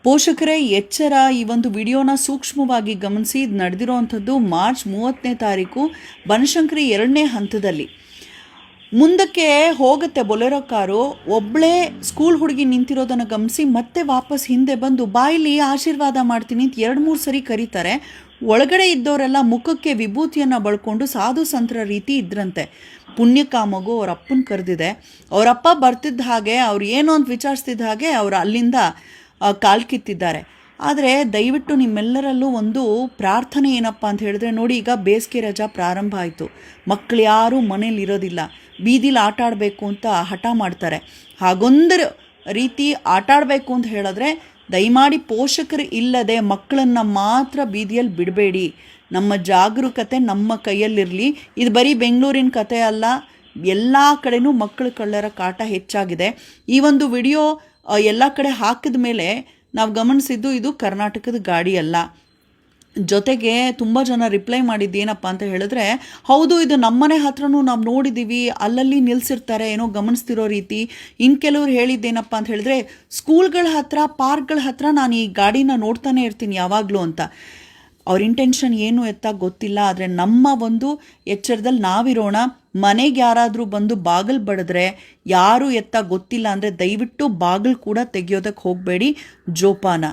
ಪೋಷಕರೇ ಎಚ್ಚರ. ಈ ಒಂದು ವಿಡಿಯೋನ ಸೂಕ್ಷ್ಮವಾಗಿ ಗಮನಿಸಿ. ಇದು ನಡೆದಿರೋವಂಥದ್ದು ಮಾರ್ಚ್ 30ನೇ ತಾರೀಕು ಬನಶಂಕರಿ 2ನೇ ಹಂತದಲ್ಲಿ. ಮುಂದಕ್ಕೆ ಹೋಗುತ್ತೆ ಬೊಲೆರೋ ಕಾರು. ಒಬ್ಬಳೇ ಸ್ಕೂಲ್ ಹುಡುಗಿ ನಿಂತಿರೋದನ್ನು ಗಮನಿಸಿ ಮತ್ತೆ ವಾಪಸ್ ಹಿಂದೆ ಬಂದು ಬಾಯಲ್ಲಿ ಆಶೀರ್ವಾದ ಮಾಡ್ತೀನಿ ಅಂತ 2-3 ಸರಿ ಕರೀತಾರೆ. ಒಳಗಡೆ ಇದ್ದವರೆಲ್ಲ ಮುಖಕ್ಕೆ ವಿಭೂತಿಯನ್ನು ಬಳ್ಕೊಂಡು ಸಾಧು ಸಂತರ ರೀತಿ ಇದ್ರಂತೆ. ಪುಣ್ಯಕಾಮಗು ಅವ್ರ ಅಪ್ಪನ ಕರೆದಿದೆ. ಅವರಪ್ಪ ಬರ್ತಿದ್ದ ಹಾಗೆ ಅವ್ರು ಏನು ಅಂತ ವಿಚಾರಿಸ್ತಿದ್ದ ಹಾಗೆ ಅವರು ಅಲ್ಲಿಂದ ಕಾಲು ಕಿತ್ತಿದ್ದಾರೆ. ಆದರೆ ದಯವಿಟ್ಟು ನಿಮ್ಮೆಲ್ಲರಲ್ಲೂ ಒಂದು ಪ್ರಾರ್ಥನೆ ಏನಪ್ಪ ಅಂತ ಹೇಳಿದ್ರೆ, ನೋಡಿ, ಈಗ ಬೇಸಿಗೆ ರಜಾ ಪ್ರಾರಂಭ ಆಯಿತು. ಮಕ್ಕಳು ಯಾರೂ ಮನೇಲಿ ಇರೋದಿಲ್ಲ, ಬೀದಿಲಿ ಆಟ ಆಡಬೇಕು ಅಂತ ಹಠ ಮಾಡ್ತಾರೆ. ಹಾಗೊಂದು ರೀತಿ ಆಟ ಆಡಬೇಕು ಅಂತ ಹೇಳಿದ್ರೆ ದಯಮಾಡಿ ಪೋಷಕರು ಇಲ್ಲದೆ ಮಕ್ಕಳನ್ನು ಮಾತ್ರ ಬೀದಿಯಲ್ಲಿ ಬಿಡಬೇಡಿ. ನಮ್ಮ ಜಾಗರೂಕತೆ ನಮ್ಮ ಕೈಯಲ್ಲಿರಲಿ. ಇದು ಬರೀ ಬೆಂಗಳೂರಿನ ಕತೆ ಅಲ್ಲ, ಎಲ್ಲ ಕಡೆನೂ ಮಕ್ಕಳು ಕಳ್ಳರ ಕಾಟ ಹೆಚ್ಚಾಗಿದೆ. ಈ ಒಂದು ವಿಡಿಯೋ ಎಲ್ಲ ಕಡೆ ಹಾಕಿದ ಮೇಲೆ ನಾವು ಗಮನಿಸಿದ್ದು ಇದು ಕರ್ನಾಟಕದ ಗಾಡಿ ಅಲ್ಲ. ಜೊತೆಗೆ ತುಂಬ ಜನ ರಿಪ್ಲೈ ಮಾಡಿದ್ದೇನಪ್ಪ ಅಂತ ಹೇಳಿದ್ರೆ, ಹೌದು ಇದು ನಮ್ಮನೆ ಹತ್ರನೂ ನಾವು ನೋಡಿದ್ದೀವಿ, ಅಲ್ಲಲ್ಲಿ ನಿಲ್ಲಿಸಿರ್ತಾರೆ ಏನೋ ಗಮನಿಸ್ತಿರೋ ರೀತಿ. ಇನ್ನು ಕೆಲವ್ರು ಹೇಳಿದ್ದೇನಪ್ಪ ಅಂತ ಹೇಳಿದ್ರೆ, ಸ್ಕೂಲ್ಗಳ ಹತ್ರ, ಪಾರ್ಕ್ಗಳ ಹತ್ರ ನಾನು ಈ ಗಾಡಿನ ನೋಡ್ತಾನೆ ಇರ್ತೀನಿ ಯಾವಾಗಲೂ ಅಂತ. ಅವ್ರ ಇಂಟೆನ್ಷನ್ ಏನು ಎತ್ತ ಗೊತ್ತಿಲ್ಲ. ಆದರೆ ನಮ್ಮ ಒಂದು ಎಚ್ಚರದಲ್ಲಿ ನಾವಿರೋಣ. ಮನೆಗೆ ಯಾರಾದರೂ ಬಂದು ಬಾಗಿಲು ಬಡಿದ್ರೆ ಯಾರು ಎತ್ತ ಗೊತ್ತಿಲ್ಲ ಅಂದರೆ ದಯವಿಟ್ಟು ಬಾಗಿಲು ಕೂಡ ತೆಗೆಯೋದಕ್ಕೆ ಹೋಗಬೇಡಿ. ಜೋಪಾನ.